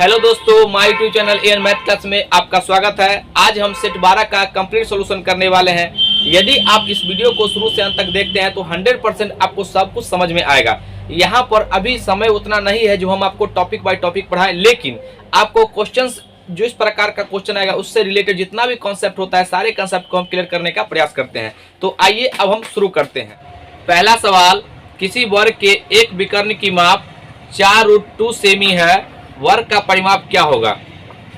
Hello दोस्तों, my YouTube channel N math class में आपका स्वागत है। आज हम सेट 12 का कंप्लीट सॉल्यूशन करने वाले हैं। यदि आप इस वीडियो को शुरू से अंत तक देखते हैं तो 100% आपको सब कुछ समझ में आएगा। यहाँ पर अभी समय उतना नहीं है जो हम आपको टॉपिक बाय टॉपिक पढ़ाएं, लेकिन आपको क्वेश्चंस जो इस प्रकार का क्वेश्चन आएगा उससे रिलेटेड जितना भी कॉन्सेप्ट होता है सारे कॉन्सेप्ट को हम क्लियर करने का प्रयास करते हैं। तो आइए अब हम शुरू करते हैं। पहला सवाल, किसी वर्ग के एक विकर्ण की माप 4√2 सेमी है, वर्ग का परिमाप क्या होगा।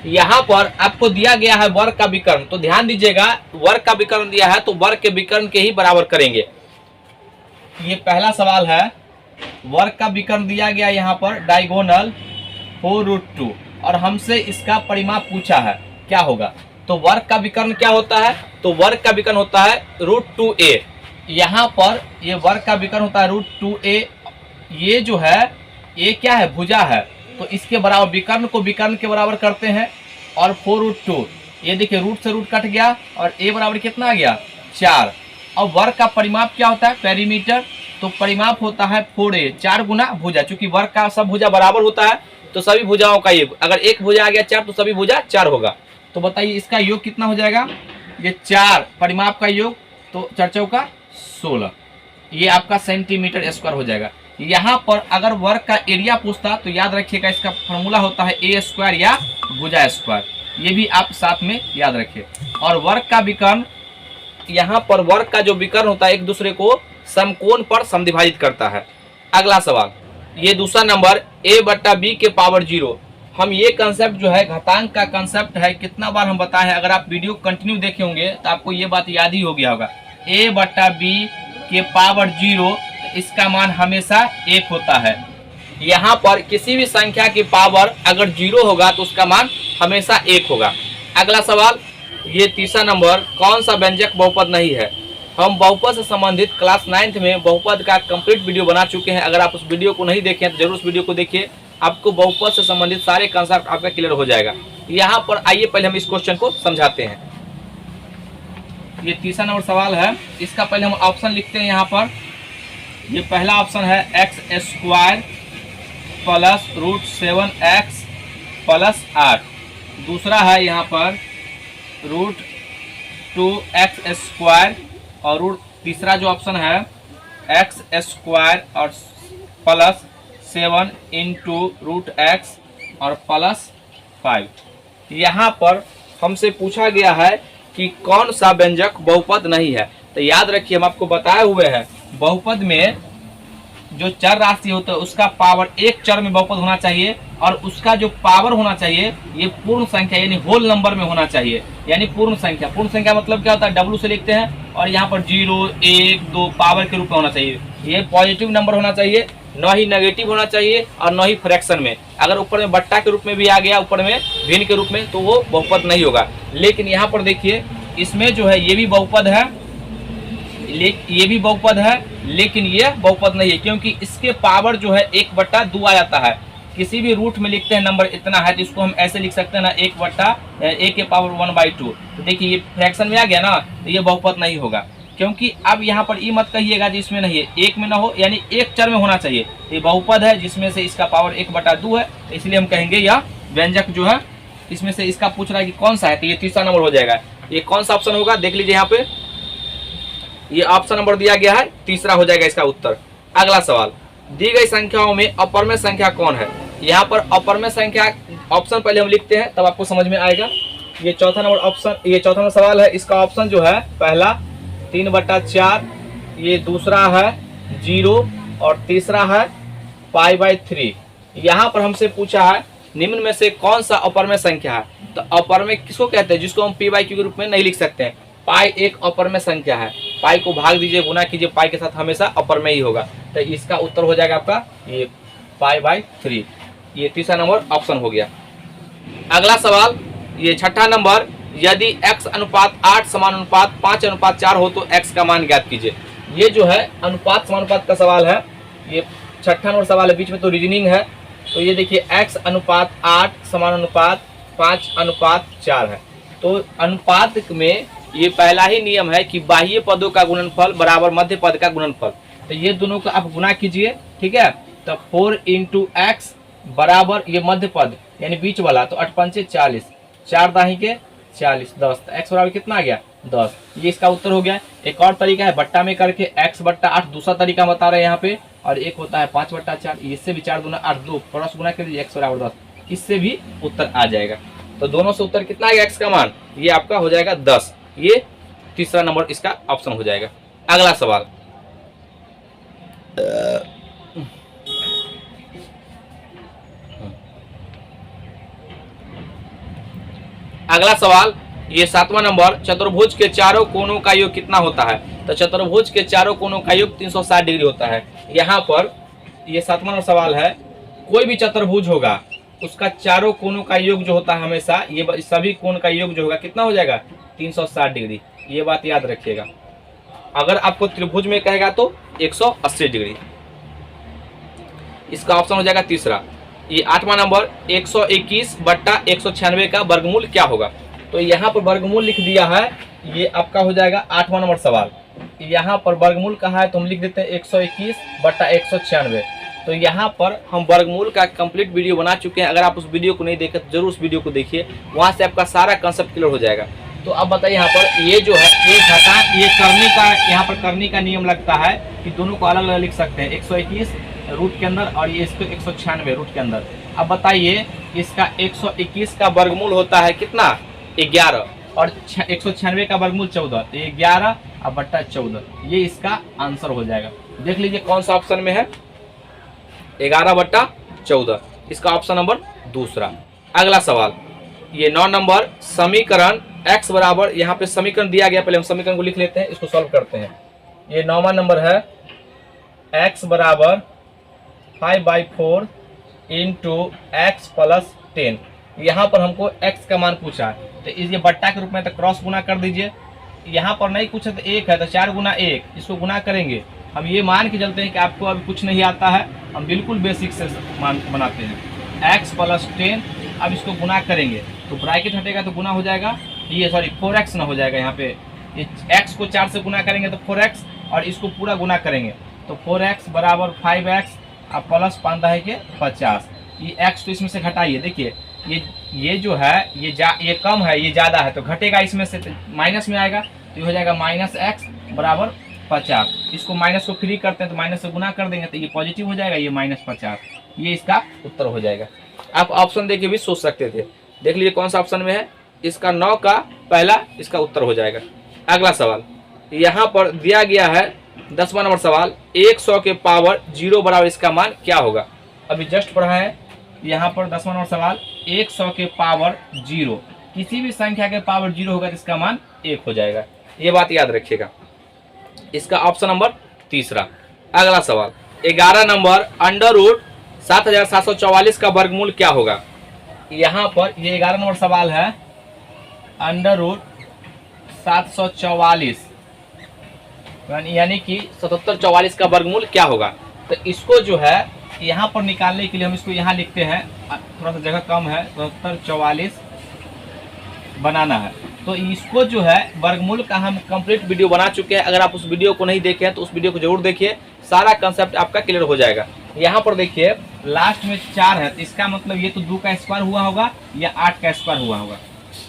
यहाँ पर आपको दिया गया है वर्ग का विकर्ण, तो ध्यान दीजिएगा वर्ग का विकर्ण दिया है तो वर्ग के विकर्ण के ही बराबर करेंगे। ये पहला सवाल है, वर्ग का विकर्ण दिया गया यहाँ पर डायगोनल 4√2 और हमसे इसका परिमाप पूछा है क्या होगा। तो वर्ग का विकर्ण क्या होता है, तो वर्ग का विकर्ण होता है √2a। यहाँ पर ये वर्ग का विकर्ण होता है √2a। ये जो है ये क्या है, भुजा है, तो इसके बराबर विकर्ण को विकर्ण के बराबर करते हैं। और 4√2, ये देखिए रूट से रूट कट गया और a बराबर कितना आ गया 4। अब वर्ग का परिमाप क्या होता है, पेरीमीटर, तो परिमाप होता है 4a, 4 गुना भुजा। चूंकि वर्ग का सब भुजा बराबर होता है तो सभी भुजाओं का योग, अगर एक भुजा आ गया 4 तो सभी भुजा 4 होगा। तो बताइए इसका योग कितना हो जाएगा, ये 4 परिमाप का योग, तो 4 चौका 16, ये आपका सेंटीमीटर स्क्वायर हो जाएगा। यहाँ पर अगर वर्ग का एरिया पूछता तो याद रखिएगा इसका फॉर्मूला होता है a स्क्वायर या भुजा स्क्वायर, ये भी आप साथ में याद रखिए। और वर्ग का विकर्ण, यहाँ पर वर्ग का जो विकर्ण होता है एक दूसरे को समकोण पर समद्विभाजित करता है। अगला सवाल, ये दूसरा नंबर a/b के पावर 0। हम ये कंसेप्ट जो है घातांक का कंसेप्ट है, कितना बार हम बताए हैं, अगर आप वीडियो कंटिन्यू देखे होंगे तो आपको ये बात याद ही हो गया होगा। a/b के पावर 0, इसका मान हमेशा 1 होता है। यहाँ पर किसी भी संख्या की पावर अगर 0 होगा तो उसका मान हमेशा 1 होगा। अगला सवाल, ये तीसरा नंबर, कौन सा व्यंजक बहुपद नहीं है। हम बहुपद से संबंधित क्लास 9th में बहुपद का कंप्लीट वीडियो बना चुके हैं। अगर आप उस वीडियो को नहीं देखें तो जरूर उस वीडियो को देखिए, आपको बहुपद से संबंधित सारे कंसेप्ट आपका क्लियर हो जाएगा। यहाँ पर आइए पहले हम इस क्वेश्चन को समझाते हैं। ये तीसरा नंबर सवाल है, इसका पहले हम ऑप्शन लिखते हैं। यहाँ पर ये पहला ऑप्शन है x² प्लस √7x प्लस 8। दूसरा है यहाँ पर √2x² और तीसरा जो ऑप्शन है x² और प्लस 7 इंटू √x और प्लस 5। यहाँ पर हमसे पूछा गया है कि कौन सा व्यंजक बहुपद नहीं है। तो याद रखिए हम आपको बताए हुए हैं बहुपद में जो चर राशि होता है उसका पावर एक चर में बहुपद होना चाहिए और उसका जो पावर होना चाहिए ये पूर्ण संख्या यानी होल नंबर में होना चाहिए, यानी पूर्ण संख्या। पूर्ण संख्या मतलब क्या होता है, W से लिखते हैं और यहाँ पर 0, 1, 2 पावर के रूप में होना चाहिए। ये पॉजिटिव नंबर होना चाहिए, न ही नेगेटिव होना चाहिए और न ही फ्रैक्शन में। अगर ऊपर में बट्टा के रूप में भी आ गया, ऊपर में भिन्न के रूप में, तो वो बहुपद नहीं होगा। लेकिन यहाँ पर देखिए इसमें जो है ये भी बहुपद है, ये भी बहुपद है, लेकिन ये बहुपद नहीं है क्योंकि इसके पावर जो है 1/2 आ जाता है। किसी भी रूट में लिखते हैं नंबर इतना है तो इसको हम ऐसे लिख सकते हैं ना, 1/a के पावर 1/2। तो देखिए ये फ्रैक्शन में आ गया ना, तो ये बहुपद नहीं होगा। क्योंकि अब यहाँ पर ये मत कहिएगा जिसमें नहीं है, एक में ना हो, यानी एक चर में होना चाहिए। ये बहुपद है जिसमें से इसका पावर 1/2 है, तो इसलिए हम कहेंगे यह व्यंजक जो है इसमें से इसका पूछ रहा है कि कौन सा है, तो ये तीसरा नंबर हो जाएगा। ये कौन सा ऑप्शन होगा देख लीजिए, यहाँ पे ये ऑप्शन नंबर दिया गया है, तीसरा हो जाएगा इसका उत्तर। अगला सवाल, दी गई संख्याओं में अपरमेय संख्या कौन है। यहाँ पर अपरमेय संख्या ऑप्शन पहले हम लिखते हैं तब आपको समझ में आएगा। ये चौथा नंबर ऑप्शन, ये चौथा नंबर सवाल है, इसका ऑप्शन जो है पहला 3/4, ये दूसरा है 0 और तीसरा है π/3। यहाँ पर हमसे पूछा है निम्न में से कौन सा अपरमेय संख्या है। तो अपरमेय किसको कहते हैं, जिसको हम p/q के रूप में नहीं लिख सकते हैं। पाई एक अपरमेय संख्या है, पाई को भाग दीजिए, गुना कीजिए, पाई के साथ हमेशा अपरमेय ही होगा। तो इसका उत्तर हो जाएगा आपका ये π/3। ये तीसरा नंबर ऑप्शन हो गया। अगला सवाल, ये छठा नंबर, यदि x अनुपात 8 समानुपात 5/4 हो तो x का मान ज्ञात कीजिए। ये जो है अनुपात समानुपात का सवाल है, ये छठा नंबर सवाल है, बीच में तो रीजनिंग है। तो ये देखिए x अनुपात 8 समानुपात 5/4 है। तो अनुपात में ये पहला ही नियम है कि बाह्य पदों का गुणनफल बराबर मध्य पद का गुणनफल। तो ये दोनों का आप गुना कीजिए, ठीक है। तो 4 × x बराबर ये मध्य पद यानी बीच वाला, तो 8 पंचे 40, 4 दाही के 40, 10, तो x बराबर कितना आ गया 10। ये इसका उत्तर हो गया। एक और तरीका है बट्टा में करके x बट्टा 8, दूसरा तरीका बता रहे हैं यहाँ पे, और एक होता है 5 बट्टा 4, इससे भी 4 दूना 8, 2 क्रॉस गुना कर दीजिए x बराबर 10, इससे भी उत्तर आ जाएगा। तो दोनों से उत्तर कितना आएगा x का मान, ये आपका हो जाएगा 10। ये तीसरा नंबर इसका ऑप्शन हो जाएगा। अगला सवाल, अगला सवाल ये 7वां नंबर, चतुर्भुज के चारों कोनों का योग कितना होता है। तो चतुर्भुज के चारों कोनों का योग 360 डिग्री होता है। यहाँ पर ये 7वां नंबर सवाल है, कोई भी चतुर्भुज होगा उसका चारों कोनों का योग जो होता है हमेशा, ये सभी कोण का योग जो होगा कितना हो जाएगा 360 डिग्री। ये बात याद रखिएगा। अगर आपको त्रिभुज में कहेगा तो 180 डिग्री। इसका ऑप्शन हो जाएगा तीसरा। ये 8वां नंबर, 121 बट्टा 196 का वर्गमूल क्या होगा। तो यहाँ पर वर्गमूल लिख दिया है, ये आपका हो जाएगा 8वां नंबर सवाल। यहाँ पर वर्गमूल कहा है तो हम लिख देते हैं 121 बट्टा 196। तो यहाँ पर हम वर्गमूल का कंप्लीट वीडियो बना चुके हैं। अगर आप उस वीडियो को नहीं देखे तो जरूर उस वीडियो को देखिए, वहाँ से आपका सारा कंसेप्ट क्लियर हो जाएगा। तो अब बताइए यहाँ पर ये जो है ये घटा, ये करने का, यहाँ पर करने का नियम लगता है कि दोनों को अलग अलग लिख सकते हैं, 121 रूट के अंदर और ये इसको 196 रूट के अंदर। अब बताइए इसका 121 का वर्गमूल होता है कितना 11 और 196 का वर्गमूल 14, तो ये 11 और बट्टा 14, ये इसका आंसर हो जाएगा। देख लीजिए कौन सा ऑप्शन में है, 11 बट्टा 14, इसका ऑप्शन नंबर दूसरा। अगला सवाल ये 9 नंबर, समीकरण x बराबर, यहाँ पे समीकरण दिया गया, पहले हम समीकरण को लिख लेते हैं, इसको सॉल्व करते हैं। ये 9वां नंबर है, x बराबर 5/4 इंटू एक्स प्लस 10। यहाँ पर हमको x का मान पूछा है, तो इस बट्टा के रूप में तो क्रॉस गुना कर दीजिए। यहाँ पर नहीं पूछा तो 1 है, तो 4 गुना 1, इसको गुना करेंगे। हम ये मान के चलते हैं कि आपको अभी कुछ नहीं आता है, हम बिल्कुल बेसिक से मान बनाते हैं। x प्लस 10, अब इसको गुना करेंगे तो ब्रैकेट हटेगा तो गुना हो जाएगा, ये सॉरी 4x ना हो जाएगा। यहाँ पे ये x को 4 से गुना करेंगे तो 4x, और इसको पूरा गुना करेंगे तो 4x बराबर 5x और प्लस 5 के 50। ये x तो इसमें से घटाइए, देखिए ये जो है ये कम है, ये ज़्यादा है, तो घटेगा इसमें से, माइनस में आएगा तो ये हो जाएगा -x बराबर 50। इसको माइनस को फ्री करते हैं तो माइनस से गुना कर देंगे तो ये पॉजिटिव हो जाएगा, ये -50। ये इसका उत्तर हो जाएगा। आप ऑप्शन देख के भी सोच सकते थे। देख लीजिए कौन सा ऑप्शन में है, इसका 9 का पहला इसका उत्तर हो जाएगा। अगला सवाल यहाँ पर दिया गया है 10वां नंबर सवाल, 100 के पावर 0 बराबर इसका मान क्या होगा। अभी जस्ट पढ़ा है यहाँ पर 10वां नंबर सवाल, 100 के पावर 0, किसी भी संख्या के पावर 0 होगा तो इसका मान 1 हो जाएगा। ये बात याद रखिएगा। इसका ऑप्शन नंबर तीसरा। अगला सवाल 11 नंबर, अंडर रूट 7744 का वर्गमूल क्या होगा। यहाँ पर ये 11 नंबर सवाल है, अंडर रूट 744 यानी कि 7744 का वर्गमूल क्या होगा। तो इसको जो है यहाँ पर निकालने के लिए हम इसको यहाँ लिखते हैं, थोड़ा सा जगह कम है, 7744 बनाना है। तो इसको जो है वर्गमूल का हम कंप्लीट वीडियो बना चुके हैं। अगर आप उस वीडियो को नहीं देखे हैं तो उस वीडियो को जरूर देखिए, सारा कंसेप्ट आपका क्लियर हो जाएगा। यहाँ पर देखिए लास्ट में 4 है, तो इसका मतलब ये तो 2 का स्क्वायर हुआ होगा या 8 का स्क्वायर हुआ होगा।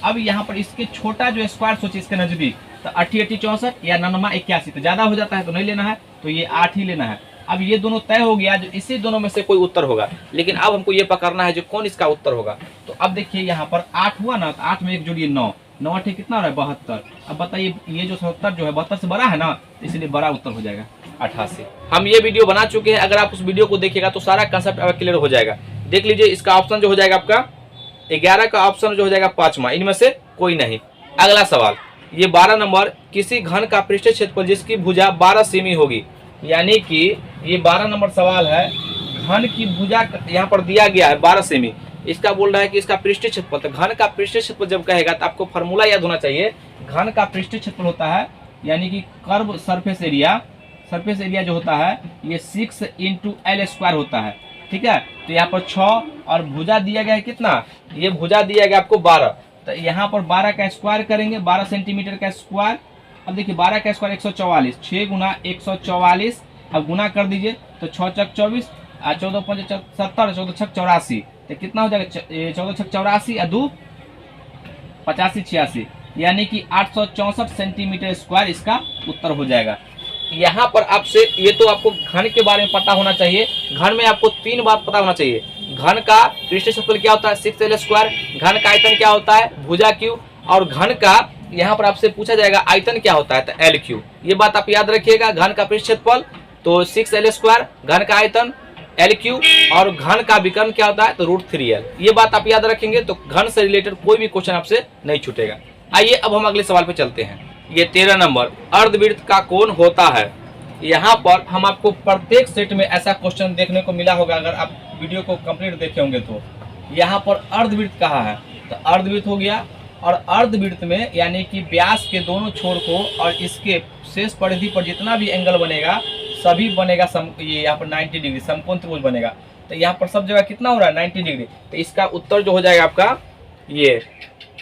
अब यहाँ पर इसके छोटा जो स्क्वायर सोचिए इसके नजदीक, तो 88 64 या 99 81, तो ज्यादा हो जाता है तो नहीं लेना है, तो ये 8 ही लेना है। अब ये दोनों तय हो गया, जो इसी दोनों में से कोई उत्तर होगा, लेकिन अब हमको ये पकड़ना है जो कौन इसका उत्तर होगा। तो अब देखिए यहाँ पर 8 हुआ ना, तो 8 में एक जोड़िए 9, 9 8 कितना हो रहा है 72। अब बताइए ये जो 77 जो है 72 से बड़ा है ना, तो इसलिए बड़ा उत्तर हो जाएगा 88। हम ये वीडियो बना चुके हैं, अगर आप उस वीडियो को देखिएगा तो सारा कंसेप्ट आपका क्लियर हो जाएगा। देख लीजिए इसका ऑप्शन जो हो जाएगा आपका 11 का ऑप्शन जो हो जाएगा 5वां, इनमें से कोई नहीं। अगला सवाल ये 12 नंबर, किसी घन का पृष्ठीय क्षेत्रफल जिसकी भुजा 12 सेमी होगी, यानी कि ये 12 नंबर सवाल है, घन की भुजा यहाँ पर दिया गया है 12 सेमी, इसका बोल रहा है कि इसका पृष्ठीय क्षेत्रफल। तो घन का पृष्ठीय क्षेत्रफल जब कहेगा तो आपको फॉर्मूला याद होना चाहिए। घन का पृष्ठीय क्षेत्रफल होता है यानी कि curve surface area, surface area जो होता है ये 6 × L² होता है, ठीक है। तो यहाँ पर 6 और भुजा दिया गया है कितना, ये भुजा दिया गया आपको 12, तो यहाँ पर 12 का स्क्वायर करेंगे, 12 सेंटीमीटर का स्क्वायर। अब देखिए 12 का स्क्वायर 144, 6 गुना 144, अब गुना कर दीजिए तो 6 चक 24, 14 5 70, 14 6 84, तो कितना हो जाएगा, 14 छक 84 या 2 85 86, यानी कि 864 सेंटीमीटर स्क्वायर इसका उत्तर हो जाएगा। यहाँ पर आपसे ये तो आपको घन के बारे में पता होना चाहिए। घन में आपको 3 बात पता होना चाहिए। घन का पृष्ठ क्षेत्रफल क्या होता है 6l स्क्वायर, घन का आयतन क्या होता है भुजा क्यू, और घन का यहाँ पर आपसे पूछा जाएगा आयतन क्या होता है तो एल क्यू। ये बात आप याद रखिएगा। घन का पृष्ठ क्षेत्रफल तो 6l स्क्वायर, घन का आयतन एल क्यू, और घन का विकर्ण क्या होता है तो √3l। ये बात आप याद रखेंगे तो घन से रिलेटेड कोई भी क्वेश्चन आपसे नहीं छूटेगा। आइए अब हम अगले सवाल पे चलते हैं। ये 13 नंबर, अर्धवृत्त का कोण होता है। यहाँ पर हम आपको प्रत्येक सेट में ऐसा क्वेश्चन देखने को मिला होगा, अगर आप वीडियो को कंप्लीट देखे होंगे तो। यहाँ पर अर्धवृत्त कहाँ है तो अर्धवृत्त हो गया, और अर्धवृत्त में यानी कि व्यास के दोनों छोर को और इसके शेष परिधि पर जितना भी एंगल बनेगा सभी बनेगा ये यहाँ पर 90 डिग्री समकोण त्रिभुज बनेगा। तो यहाँ पर सब जगह कितना हो रहा है 90 डिग्री। तो इसका उत्तर जो हो जाएगा आपका ये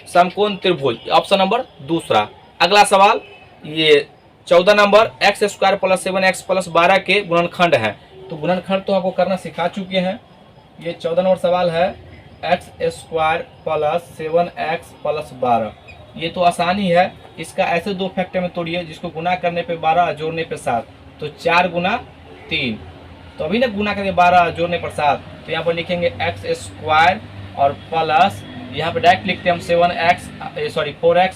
समकोण त्रिभुज, ऑप्शन नंबर दूसरा। अगला सवाल ये 14 number, x square plus 7x plus 12 के गुणनखंड है। तो गुणनखंड तो आपको करना सिखा चुके हैं। ये 14 नंबर सवाल है, x square plus 7x plus 12। ये तो आसानी है। इसका ऐसे 2 फैक्टर में तोड़िए जिसको गुना करने पे 12 जोड़ने पे 7, तो 4 गुना 3, तो अभी ना गुना करके 12 जोड़ने पर 7, तो यहाँ पर लिखेंगे x स्क्वायर और प्लस यहाँ पे डायरेक्ट लिखते हैं हम 4x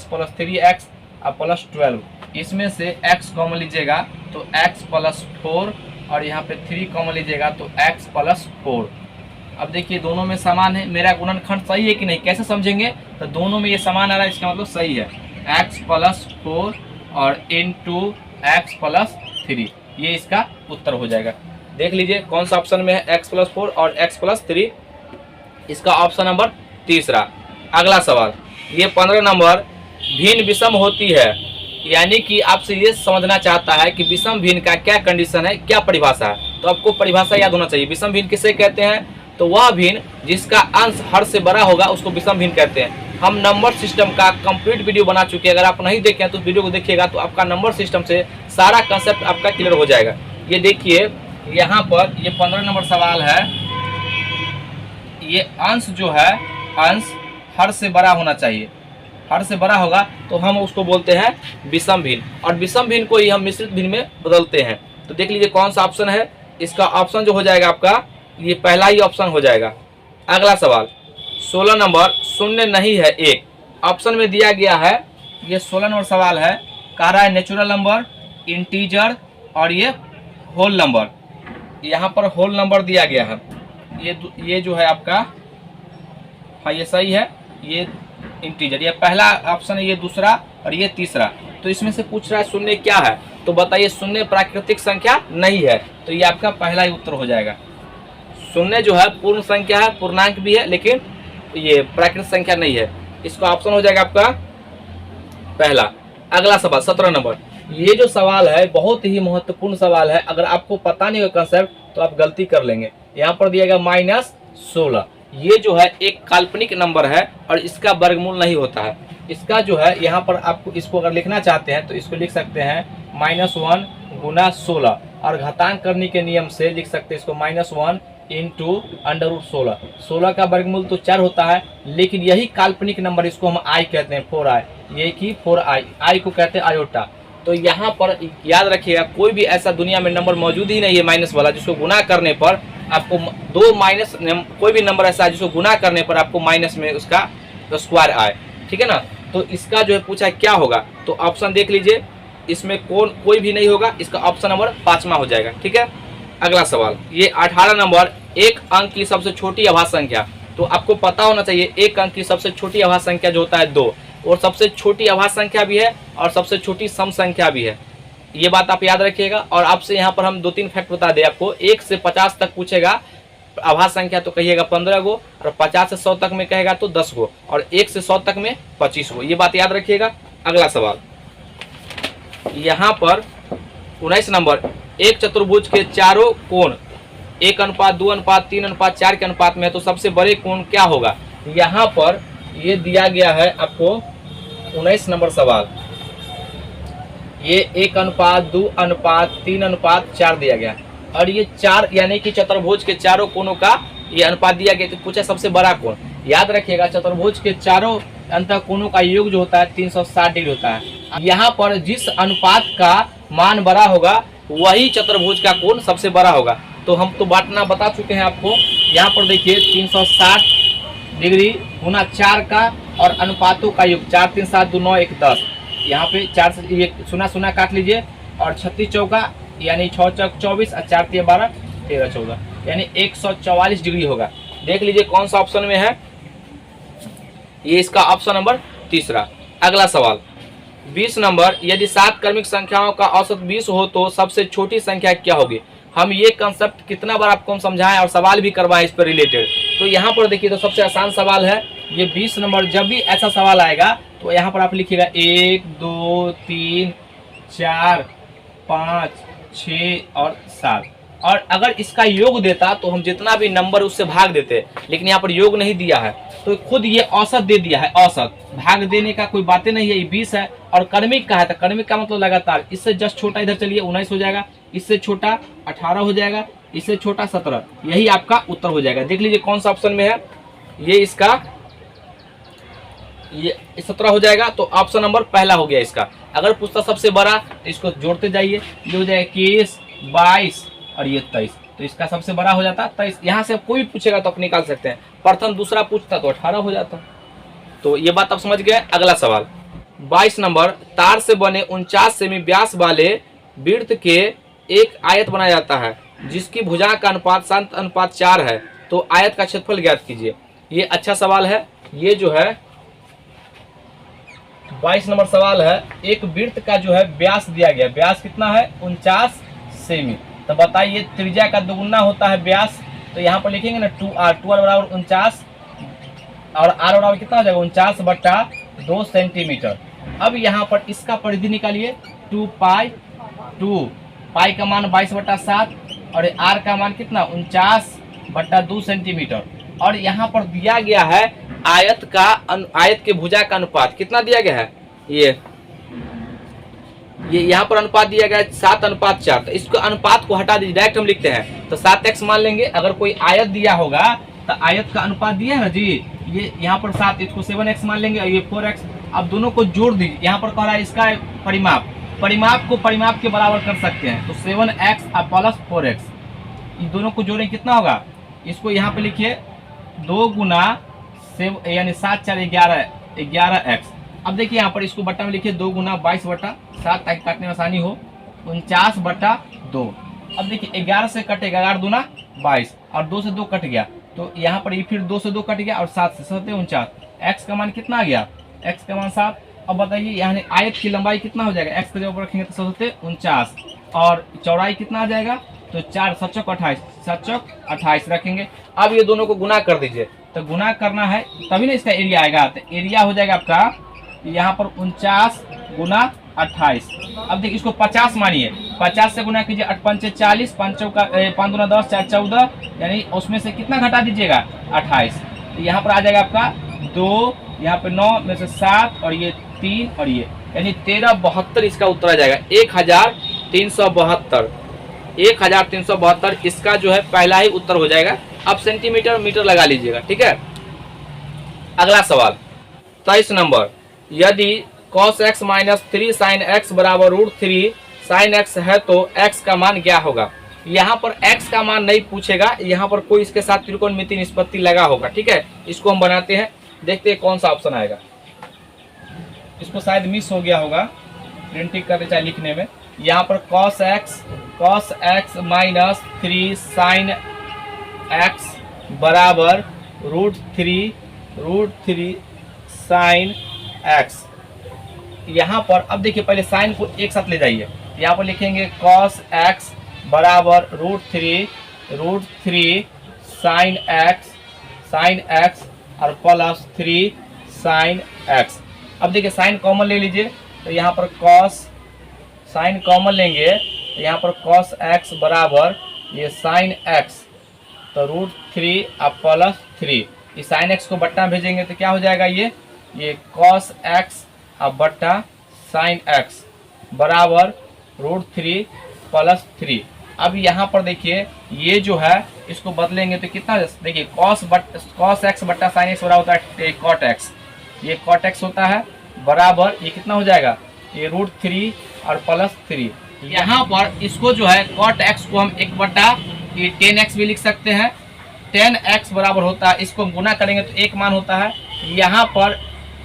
प्लस 3x और प्लस 12। इसमें से x कॉमन लीजिएगा तो x प्लस 4, और यहाँ पे 3 कॉमन लीजिएगा तो x प्लस 4। अब देखिए दोनों में समान है। मेरा गुणनखंड सही है कि नहीं कैसे समझेंगे, तो दोनों में ये समान आ रहा है, इसका मतलब सही है। x प्लस 4 और इंटू x प्लस 3, ये इसका उत्तर हो जाएगा। देख लीजिए कौन सा ऑप्शन में है x प्लस 4 और x प्लस 3, इसका ऑप्शन नंबर तीसरा। अगला सवाल ये 15 नंबर, भिन्न विषम होती है, यानी कि आपसे ये समझना चाहता है कि विषम भिन्न का क्या कंडीशन है, क्या परिभाषा है। तो आपको परिभाषा याद होना चाहिए। विषम भिन्न किसे कहते हैं, तो वह भिन्न जिसका अंश हर से बड़ा होगा उसको विषम भिन्न कहते हैं। हम नंबर सिस्टम का कंप्लीट वीडियो बना चुके हैं, अगर आप नहीं देखें तो वीडियो को देखिएगा तो आपका नंबर सिस्टम से सारा कंसेप्ट आपका क्लियर हो जाएगा। ये देखिए यहाँ पर ये 15 नंबर सवाल है। ये अंश जो है, अंश हर से बड़ा होना चाहिए। हर से बड़ा होगा तो हम उसको बोलते हैं विषम भिन्न, और विषम भिन्न को ही हम मिश्रित भिन्न में बदलते हैं। तो देख लीजिए कौन सा ऑप्शन है। इसका ऑप्शन जो हो जाएगा आपका ये पहला ही ऑप्शन हो जाएगा। अगला सवाल 16 नंबर, शून्य नहीं है एक। ऑप्शन में दिया गया है, ये 16 नंबर सवाल है, कह रहा है नेचुरल नंबर, इंटीजर और ये होल नंबर। यहाँ पर होल नंबर दिया गया है। ये जो है आपका, हाँ ये सही है, ये इंटीजर, ये पहला ऑप्शन है, ये दूसरा और ये तीसरा। तो इसमें से पूछ रहा है शून्य क्या है, तो बताइए शून्य प्राकृतिक संख्या नहीं है, तो ये आपका पहला ही उत्तर हो जाएगा। शून्य जो है पूर्ण संख्या है, पूर्णांक भी है, लेकिन ये प्राकृतिक संख्या नहीं है। इसका ऑप्शन हो जाएगा आपका पहला। अगला सवाल 17 नंबर, ये जो सवाल है बहुत ही महत्वपूर्ण सवाल है। अगर आपको पता नहीं हो कंसेप्ट तो आप गलती कर लेंगे। यहाँ पर दिया गया -16। ये जो है एक काल्पनिक नंबर है और इसका वर्गमूल नहीं होता है। इसका जो है यहाँ पर आपको इसको अगर लिखना चाहते हैं तो इसको लिख सकते हैं -1 गुना 16, और घातांक करने के नियम से लिख सकते हैं इसको -1 इंटू √16। 16 का वर्गमूल तो 4 होता है, लेकिन यही काल्पनिक नंबर, इसको हम आई कहते हैं, 4i, ये कि 4i, आई को कहते हैं आयोटा। तो यहाँ पर याद रखिएगा कोई भी ऐसा दुनिया में नंबर मौजूद ही नहीं है माइनस वाला जिसको गुना करने पर आपको दो माइनस, कोई भी नंबर ऐसा है जिसको गुना करने पर आपको माइनस में उसका स्क्वायर आए, ठीक है ना। तो इसका जो है पूछा क्या होगा, तो ऑप्शन देख लीजिए, इसमें कोई भी नहीं होगा, इसका ऑप्शन नंबर 5वां हो जाएगा, ठीक है। अगला सवाल ये 18 नंबर, एक अंक की सबसे छोटी अभाज्य संख्या। तो आपको पता होना चाहिए एक अंक की सबसे छोटी अभाज्य संख्या जो होता है 2, और सबसे छोटी अभाज्य संख्या भी है और सबसे छोटी सम संख्या भी है। ये बात आप याद रखिएगा। और आपसे यहाँ पर हम 2-3 फैक्ट बता दें आपको। 1 से 50 तक पूछेगा अभाज्य संख्या तो कहिएगा 15 गो, और 50 से 100 तक में कहेगा तो 10 गो, और 1 से 100 तक में 25 गो। ये बात याद रखिएगा। अगला सवाल यहाँ पर 19 नंबर, एक चतुर्भुज के चारों कोण 1:2:3:4 के अनुपात में है, तो सबसे बड़े कोण क्या होगा। यहाँ पर ये दिया गया है आपको 19 नंबर सवाल, ये 1:2:3:4 दिया गया, और ये 4 यानी कि चतुर्भुज के चारों कोणों का ये अनुपात दिया गया, तो पूछा सबसे बड़ा कोण। याद रखिएगा चतुर्भुज के चारों अंतःकोणों का योग जो होता है 360 डिग्री होता है। यहाँ पर जिस अनुपात का मान बड़ा होगा वही चतुर्भुज का कोण सबसे बड़ा होगा। तो हम तो बांटना बता चुके हैं आपको। यहाँ पर देखिए 360 डिग्री गुना 4 का और अनुपातों का योग 4 3 7 2 9 1 10। यहाँ पे 4 से ये सुना सुना काट लीजिए और 36 चौका यानी 6 चौक 24 और 4 3 12 13 14 यानी 144 डिग्री होगा। देख लीजिए कौन सा ऑप्शन में है, ये इसका ऑप्शन नंबर तीसरा। अगला सवाल 20 नंबर, यदि 7 क्रमिक संख्याओं का औसत 20 हो तो सबसे छोटी संख्या क्या होगी। हम ये कंसेप्ट कितना बार आपको हम समझाएं और सवाल भी करवाएं इस पर रिलेटेड। तो यहाँ पर देखिए तो सबसे आसान सवाल है ये 20 नंबर। जब भी ऐसा सवाल आएगा तो यहाँ पर आप लिखिएगा 1 2 3 4 5 6 और 7। और अगर इसका योग देता तो हम जितना भी नंबर उससे भाग देते, लेकिन यहाँ पर योग नहीं दिया है तो खुद ये औसत दे दिया है। औसत भाग देने का कोई बातें नहीं है, ये 20 है और क्रमिक का है तो क्रमिक का मतलब लगातार। इससे जस्ट छोटा इधर चलिए 19 हो जाएगा, इससे छोटा 18 हो जाएगा, इससे छोटा 17। यही आपका उत्तर हो जाएगा। देख लीजिए कौन सा ऑप्शन में है, ये इसका ये 17 हो जाएगा। तो ऑप्शन नंबर पहला हो गया इसका। अगर पूछता सबसे बड़ा तो इसको जोड़ते जाइए, ये हो जाएगा 21 22 और ये 23। तो इसका सबसे बड़ा हो जाता 23। यहाँ से कोई पूछेगा तो आप निकाल सकते हैं। प्रथम दूसरा पूछता तो 18 हो जाता। तो ये बात आप समझ गए। अगला सवाल 22 नंबर, तार से बने 49 सेमी व्यास वाले वृत्त के एक आयत बनाया जाता है जिसकी भुजा का अनुपात 7:4 है। तो आयत का क्षेत्रफल ज्ञात कीजिए। ये अच्छा सवाल है। ये जो है 22 नंबर सवाल है। एक वृत्त का जो है व्यास दिया गया, व्यास कितना है 49 सेमी। तो बताइए त्रिज्या का दोगुना होता है व्यास, तो यहाँ पर लिखेंगे ना 2r, 2r बराबर 49 और r बराबर कितना हो जाएगा 49/2 सेंटीमीटर। अब यहाँ पर इसका परिधि निकालिए 2 पाई, 2 पाई का मान 22/7 और r का मान कितना 49/2 सेंटीमीटर। और यहाँ पर दिया गया है आयत के भुजा का अनुपात कितना दिया गया है, ये यहाँ पर अनुपात दिया गया है 7:4। तो इसको अनुपात को हटा दीजिए, डायरेक्ट हम लिखते हैं तो 7x मान लेंगे। अगर कोई आयत दिया होगा तो आयत का अनुपात दिया है ना जी, ये यहाँ पर 7, इसको 7x मान लेंगे और ये 4x। अब दोनों को जोड़ दीजिए। यहाँ पर कह रहा है इसका परिमाप को परिमाप के बराबर कर सकते हैं। तो 7x प्लस 4x, ये दोनों को जोड़ें कितना होगा। इसको यहाँ पे लिखिए 2 गुना यानी 7 4 11x। अब देखिए यहाँ पर इसको बट्टा में लिखिए 2 गुना 22/7 ताकि काटने में आसानी हो, 49/2। अब देखिए 11 से कटेगा, 11 दूना 22 और 2 से 2 कट गया। तो यहाँ पर ये फिर 2 से 2 कट गया और 7 से 7 49। x का मान कितना आ गया, x का मान 7। अब बताइए यहाँ आयत की लंबाई कितना हो जाएगा, x का जब रखेंगे तो 49 और चौड़ाई कितना आ जाएगा, तो 4 7 चौक 28, 7 चौक 28 रखेंगे। अब ये दोनों को गुना कर दीजिए। तो गुना करना है तभी ना इसका एरिया आएगा। तो एरिया हो जाएगा आपका यहाँ पर 49 गुना 28। अब देखिए इसको 50 मानिए, 50 से गुना कीजिए 8 5 40, 5 चौका 5 दूना 10, 4 14 यानी उसमें से कितना घटा दीजिएगा 28। तो यहाँ पर आ जाएगा आपका 2, यहाँ पे 9 में से 7 और ये 3 और ये यानी 1372 इसका उत्तर आ जाएगा। 1372 1372 इसका जो है पहला ही उत्तर हो जाएगा। अब सेंटीमीटर मीटर लगा लीजिएगा, ठीक है। अगला सवाल 23 नंबर, यदि cos x minus 3 sin x बराबर √3 sin x है तो x का मान क्या होगा। यहाँ पर x का मान नहीं पूछेगा, यहाँ पर कोई इसके साथ त्रिकोणमिति निष्पत्ति लगा होगा, ठीक है। इसको हम बनाते हैं, देखते हैं कौन सा ऑप्शन आएगा। इसको शायद मिस हो गया होगा प्रिंटिंग करते चाहे लिखने में। यहाँ पर cos x minus 3 sin x बराबर √3 sin x। यहाँ पर अब देखिए पहले साइन को एक साथ ले जाइए। यहाँ पर लिखेंगे cos x बराबर √3 sin x और प्लस 3 sin x। अब देखिए साइन कॉमन ले लीजिए, तो यहाँ पर cos साइन कॉमन लेंगे तो यहाँ पर cos x बराबर ये sin x तो √3 और प्लस 3। इस sin x को बट्टा भेजेंगे तो क्या हो जाएगा, ये cos x अब बट्टा sin x बराबर √3 प्लस 3। अब यहाँ पर देखिए ये जो है इसको बदलेंगे तो कितना, देखिए कॉस एक्स बट्टा साइन एक्स बराबर होता है कॉट एक्स, ये कॉट एक्स होता है बराबर ये कितना हो जाएगा, ये √3 और +3। यहाँ पर इसको जो है कॉट एक्स को हम 1 ये 10x भी लिख सकते हैं, 10x बराबर होता है, इसको हम गुना करेंगे तो 1 मान होता है। यहाँ पर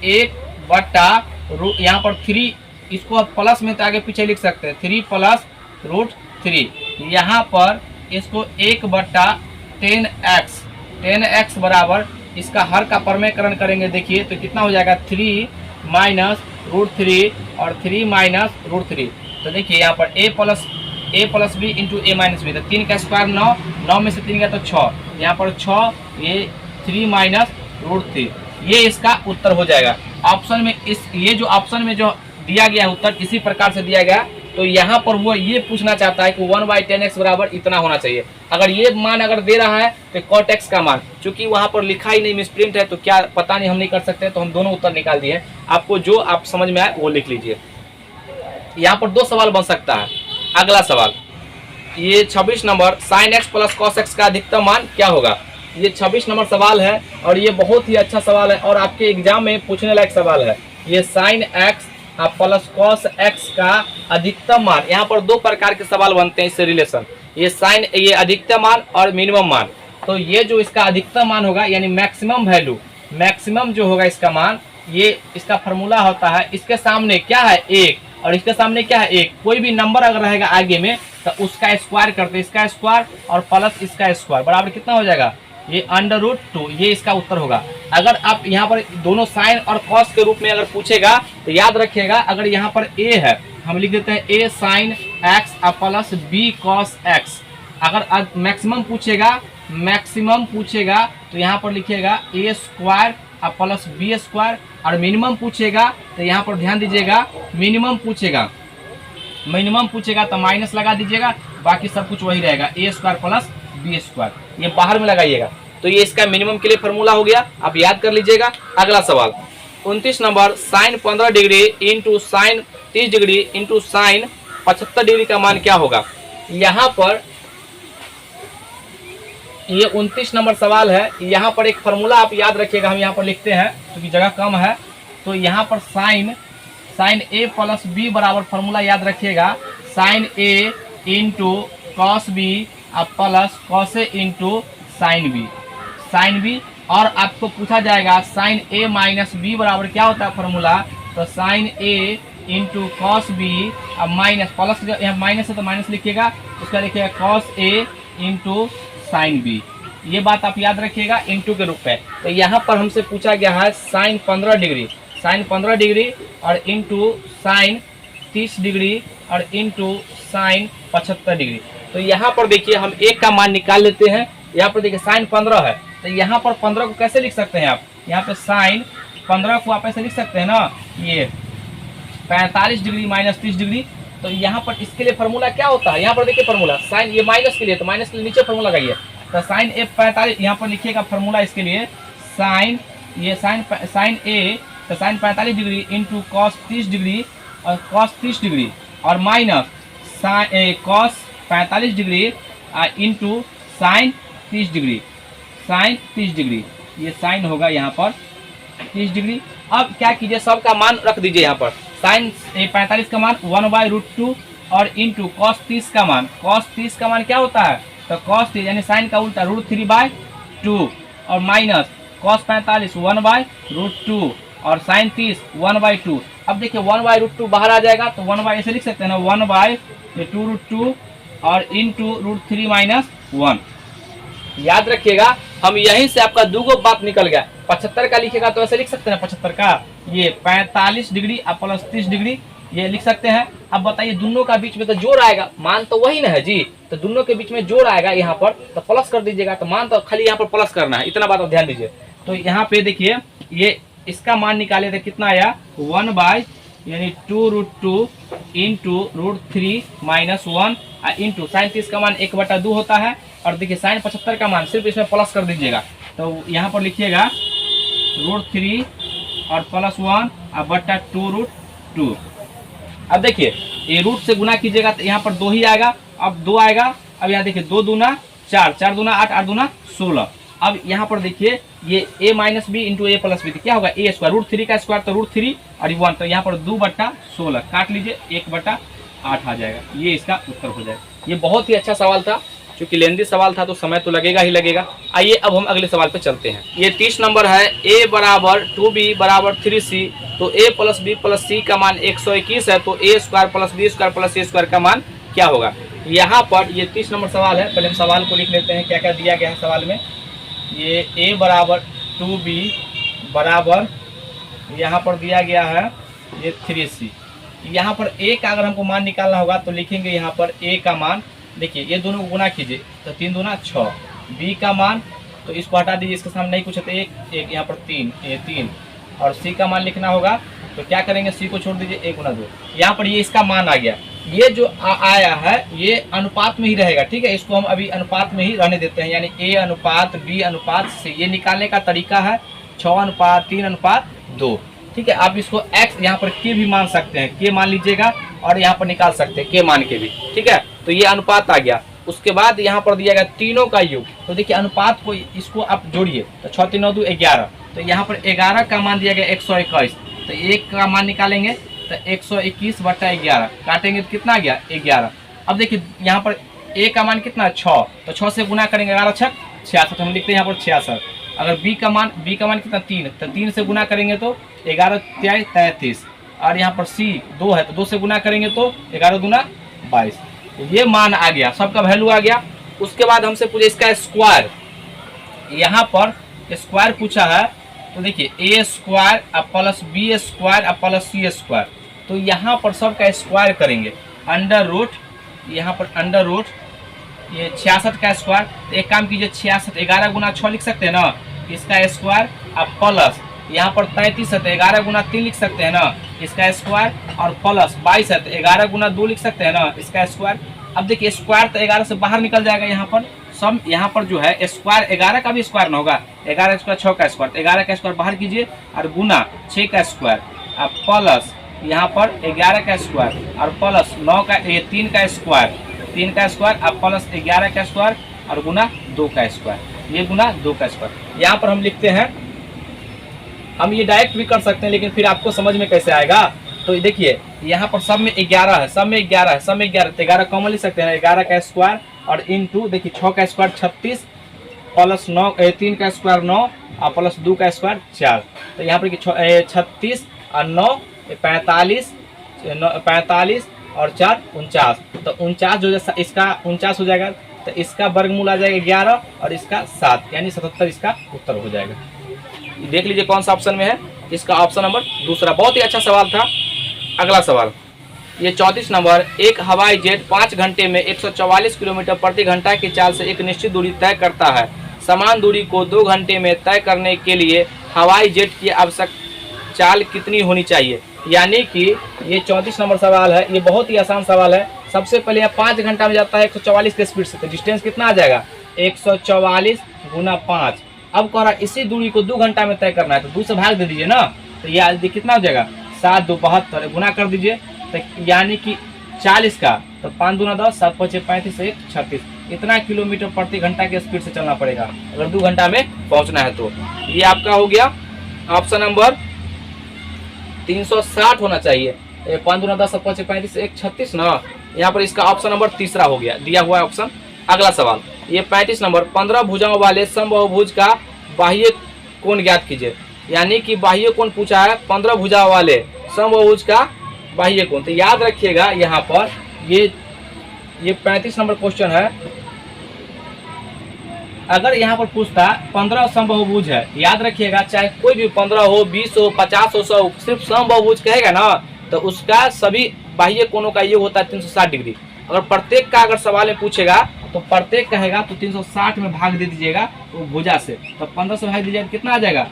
1 यहाँ पर 3, इसको आप प्लस में तो आगे पीछे लिख सकते हैं, 3 + √3। यहाँ पर इसको 1/10x, 10x बराबर इसका हर का परमेकरण करेंगे, देखिए तो कितना हो जाएगा 3 - √3 और 3 - √3। तो देखिए यहाँ पर a + b into a - b, तो 3 का स्क्वायर 9, 9 में से 3 गया तो 6, यहाँ पर 6, ये 3 - √3, ये इसका उत्तर हो जाएगा। ऑप्शन में ये जो ऑप्शन में जो दिया गया उत्तर इसी प्रकार से दिया गया। तो यहाँ पर वो ये पूछना चाहता है कि 1/10x बराबर इतना होना चाहिए। अगर ये मान अगर दे रहा है तो cot x का मान, चूंकि वहाँ पर लिखा ही नहीं, मिसप्रिंट है, तो क्या पता नहीं, हम नहीं कर सकते, तो हम दोनों उत्तर निकाल दिए। आपको जो आप समझ में आए वो लिख लीजिए। यहाँ पर 2 सवाल बन सकता है। अगला सवाल, ये 26 number sin x + cos x का अधिकतम मान क्या होगा। ये 26 नंबर सवाल है और ये बहुत ही अच्छा सवाल है और आपके एग्जाम में पूछने लायक सवाल है। ये sin x + cos x का अधिकतम मान, यहाँ पर 2 प्रकार के सवाल बनते हैं इससे रिलेशन, ये अधिकतम मान और मिनिमम मान। तो ये जो इसका अधिकतम मान होगा यानी मैक्सिमम वैल्यू, मैक्सिमम जो होगा इसका मान, ये इसका फार्मूला होता है, इसके सामने क्या है 1 और इसके सामने क्या है 1, कोई भी नंबर अगर रहेगा आगे में तो उसका स्क्वायर करते, इसका स्क्वायर और प्लस इसका स्क्वायर बराबर कितना हो जाएगा, ये √2, ये इसका उत्तर होगा। अगर आप यहाँ पर दोनों साइन और कॉस के रूप में अगर पूछेगा तो याद रखिएगा, अगर यहाँ पर a है हम लिख देते हैं a sin x + b cos x। अगर मैक्सिमम पूछेगा तो यहाँ पर लिखिएगा a² + b² और मिनिमम पूछेगा तो यहाँ पर ध्यान दीजिएगा, मिनिमम पूछेगा तो माइनस लगा दीजिएगा, बाकी सब कुछ वही रहेगा, a² + b², ये बाहर में लगाइएगा। तो ये इसका मिनिमम के लिए फॉर्मूला हो गया, आप याद कर लीजिएगा। अगला सवाल 29 number sin 15 degree into sin 30 degree into sin 75 degree का मान क्या होगा। यहाँ पर ये 29 नंबर सवाल है। यहाँ पर एक फार्मूला आप याद रखिएगा, हम यहाँ पर लिखते हैं क्योंकि जगह कम है। तो यहाँ पर sin a + b बराबर फार्मूला याद रखिएगा, sin a into cos b plus cos a into sin b। और आपको पूछा जाएगा sin a - b बराबर क्या होता है फार्मूला, तो sin a into cos b अब माइनस प्लस, यहाँ माइनस है तो माइनस लिखिएगा, उसका लिखिएगा cos a into sin b। ये बात आप याद रखिएगा इंटू के रूप में। तो यहाँ पर हमसे पूछा गया है sin 15 डिग्री और इंटू sin 30 डिग्री और इंटू sin 75 डिग्री। तो यहाँ पर देखिए हम एक का मान निकाल लेते हैं। यहाँ पर देखिए sin 15 है, तो यहाँ पर 15 को कैसे लिख सकते हैं आप, यहाँ पे sin 15 को आप ऐसे लिख सकते हैं ना, ये 45 डिग्री - 30 डिग्री। तो यहाँ पर इसके लिए फार्मूला क्या होता है, यहाँ पर देखिए फार्मूला साइन, ये माइनस के लिए, तो माइनस के लिए नीचे फार्मूला लगाइए। तो साइन ए 45, यहाँ पर लिखिएगा फार्मूला इसके लिए, साइन ए तो sine 45 degree into cos 30 degree और कॉस 30 डिग्री और minus cos 45 degree into sine 30 degree, ये साइन होगा यहाँ पर 30 डिग्री। अब क्या कीजिए, सबका मान रख दीजिए यहाँ पर, साइन 45 का मान 1/√2 और इंटू कॉस 30 का मान, क्या होता है, तो कॉस 30 यानी साइन का उल्टा √3/2 और माइनस कॉस 45 1/√2 और साइन 30 1/2। अब देखिए 1/√2 बाहर आ जाएगा तो 1 ऐसे लिख सकते हैं ना, 1/2√2 और इंटू √3 - 1। याद रखिएगा, हम यहीं से आपका दूगो बात निकल गया। 75 का लिखेगा तो ऐसे लिख सकते हैं 75 का, ये 45 डिग्री प्लस 30 डिग्री ये लिख सकते हैं। अब बताइए दोनों का बीच में तो जोड़ आएगा, मान तो वही ना है जी, तो दोनों के बीच में जोड़ आएगा यहाँ पर, तो प्लस कर दीजिएगा, तो मान तो खाली यहाँ पर प्लस करना है, इतना बात आप ध्यान दीजिए। तो यहाँ पे देखिए ये इसका मान निकाले थे, कितना आया 1 यानी 2√2 इंटू √3 - 1 इंटू साइन 30 का मान 1/2 होता है। और देखिए साइन 75 का मान सिर्फ इसमें प्लस कर दीजिएगा, तो यहाँ पर लिखिएगा √3 और प्लस 1 और बट्टा 2√2। अब देखिए ये रूट से गुना कीजिएगा तो यहाँ पर 2 ही आएगा, अब 2 आएगा। अब यहाँ देखिए 2 दूना 4, 4 दूना 8, 8 दूना 16। अब यहाँ पर देखिए ये a minus B into A plus B, तो क्या होगा a स्क्वायर, √3 का स्क्वायर तो √3 और 1, तो यहाँ पर 2/16 काट लीजिए, 1/8 आ जाएगा। ये इसका उत्तर हो जाएगा। ये बहुत ही अच्छा सवाल था, क्योंकि लेंदी सवाल था तो समय तो लगेगा ही लगेगा। आइए अब हम अगले सवाल पे चलते हैं। ये 30 नंबर है, a बराबर 2b बराबर 3c, तो a plus b plus c का मान 121 है, तो a square plus b square plus c square का मान क्या होगा। यहाँ पर ये 30 नंबर सवाल है। पहले हम सवाल को लिख लेते हैं, क्या क्या दिया गया है सवाल में। ये a बराबर 2b बराबर यहाँ पर दिया गया है ये 3c। यहाँ पर a का अगर हमको मान निकालना होगा तो लिखेंगे यहाँ पर a का मान, देखिए ये दोनों को गुना कीजिए तो 3 दूना 6, b का मान तो इसको हटा दीजिए, इसके सामने नहीं कुछ है तो 1 1 यहाँ पर 3, ये 3, और c का मान लिखना होगा तो क्या करेंगे, c को छोड़ दीजिए, 1 गुना 2। यहाँ पर ये इसका मान आ गया। ये जो आया है ये अनुपात में ही रहेगा, ठीक है। इसको हम अभी अनुपात में ही रहने देते हैं, यानी a अनुपात b अनुपात c। ये निकालने का तरीका है 6:3:2, ठीक है। आप इसको x यहाँ पर k भी मान सकते हैं, k मान लीजिएगा और यहाँ पर निकाल सकते हैं k मान के भी, ठीक है। तो ये अनुपात आ गया। उसके बाद यहाँ पर दिया गया तीनों का योग, तो देखिए अनुपात को इसको आप जोड़िए तो 6 3 9 2 11, तो यहाँ पर 11 का मान दिया गया 121, तो 1 का मान निकालेंगे तो 121/11 काटेंगे तो कितना आ गया 11। अब देखिए यहाँ पर a का मान कितना 6, तो 6 से गुना करेंगे 11 6 66, हम लिखते हैं यहाँ पर 66। अगर b का मान कितना 3, तो 3 से गुना करेंगे तो 11 3 33, और यहाँ पर c 2 है तो 2 से गुना करेंगे तो 11 दूना 22। ये मान आ गया, सबका वैल्यू आ गया। उसके बाद हमसे पूछे इसका स्क्वायर, यहाँ पर स्क्वायर पूछा है, तो देखिए a square plus b square plus c square, तो यहाँ पर सबका स्क्वायर करेंगे। अंडर रूट, यहाँ पर अंडर रूट ये 66 का स्क्वायर, तो एक काम कीजिए 66 11 गुना 6 लिख सकते हैं ना, इसका स्क्वायर, अब प्लस यहाँ पर 33 है तो 11 गुना 3 लिख सकते हैं ना, इसका स्क्वायर, और प्लस 22 है तो 11 गुना 2 लिख सकते हैं ना, इसका स्क्वायर। अब देखिए स्क्वायर तो 11 से बाहर निकल जाएगा, यहाँ पर सब यहाँ पर जो है स्क्वायर 11 का भी स्क्वायर ना होगा, 11 स्क्वायर 6 का स्क्वायर, 11 का स्क्वायर बाहर कीजिए और गुना 6 का स्क्वायर, अब प्लस यहाँ पर 11 का स्क्वायर और प्लस 9 का 3 का स्क्वायर, 3 का स्क्वायर, अब प्लस 11 का स्क्वायर और गुना 2 का स्क्वायर, ये गुना 2 का स्क्वायर। यहाँ पर हम लिखते हैं, हम ये डायरेक्ट भी कर सकते हैं लेकिन फिर आपको समझ में कैसे आएगा। तो देखिए यहाँ पर सब में 11 है, सब में 11 है, सब में 11, तो 11 कॉमन लिख सकते हैं, 11 का स्क्वायर और इनटू देखिए 6 का स्क्वायर 36, प्लस 3 का स्क्वायर 9 और प्लस 2 का स्क्वायर 4, तो यहाँ पर 36 और 9 45 और 4 49, तो 49 जो इसका 49 हो जाएगा, तो इसका वर्गमूल आ जाएगा 11 और इसका 7, यानी 77 इसका उत्तर हो जाएगा। देख लीजिए कौन सा ऑप्शन में है, इसका ऑप्शन नंबर दूसरा। बहुत ही अच्छा सवाल था। अगला सवाल ये 34 नंबर, एक हवाई जेट 5 घंटे में 144 किलोमीटर प्रति घंटा की चाल से एक निश्चित दूरी तय करता है। समान दूरी को 2 घंटे में तय करने के लिए हवाई जेट की आवश्यक चाल कितनी होनी चाहिए। यानी कि ये 34 नंबर सवाल है, ये बहुत ही आसान सवाल है। सबसे पहले यह 5 घंटा में जाता है 144 के स्पीड से, तो डिस्टेंस कितना आ जाएगा 144 गुना 5। अब कह रहा है इसी दूरी को 2 घंटा में तय करना है, तो 2 से भाग दे दीजिए ना, तो ये कितना हो जाएगा 7 2 72, गुना कर दीजिए तो यानी कि 40 का, तो 5 दूना 10 7 5 35 1 36, इतना किलोमीटर प्रति घंटा के स्पीड से चलना पड़ेगा अगर 2 घंटा में पहुंचना है। तो ये आपका हो गया ऑप्शन नंबर 360 होना चाहिए। 5 दूना 10 7 5 35 1 36 ना, यहाँ पर इसका ऑप्शन नंबर तीसरा हो गया, दिया हुआ है ऑप्शन। अगला सवाल ये 35 नंबर, 15 भुजाओं वाले समबाहुभुज का बाह्य कोण ज्ञात कीजिए। यानी कि बाह्य कोण पूछा है, 15 भुजाओं वाले समबाहुभुज का बाह्य कोण। तो याद रखिएगा यहाँ पर ये 35 नंबर क्वेश्चन है। अगर यहाँ पर पूछता 15 समबाहुभुज है, याद रखिएगा चाहे कोई भी 15 हो 20 हो 50 हो 100, सिर्फ समबाहुभुज कहेगा ना तो उसका सभी बाह्य कोणों का योग होता है 360 डिग्री। अगर प्रत्येक का अगर सवाल में पूछेगा तो प्रत्येक कहेगा तो 360 में भाग दे दीजिएगा तो भुजा से, तो 15 से भाग दीजिएगा कितना आ जाएगा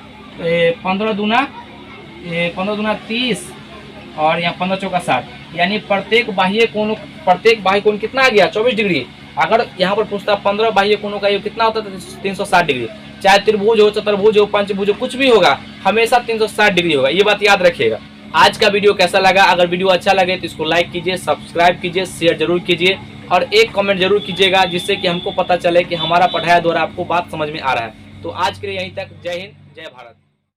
15 दूना 30 और यहाँ 15 चौका 60, यानी प्रत्येक बाह्य कोण कितना आ गया 24 डिग्री। अगर यहाँ पर पूछता 15 बाह्य कोणों का योग कितना होता है 360 डिग्री। चाहे त्रिभुज हो चतुर्भुज हो पंचभुज हो कुछ भी होगा, हमेशा 360 डिग्री होगा, ये बात याद रखिएगा। आज का वीडियो कैसा लगा, अगर वीडियो अच्छा लगे तो इसको लाइक कीजिए, सब्सक्राइब कीजिए, शेयर जरूर कीजिए और एक कमेंट जरूर कीजिएगा, जिससे कि हमको पता चले कि हमारा पढ़ाया द्वारा आपको बात समझ में आ रहा है। तो आज के लिए यहीं तक। जय हिंद, जय भारत।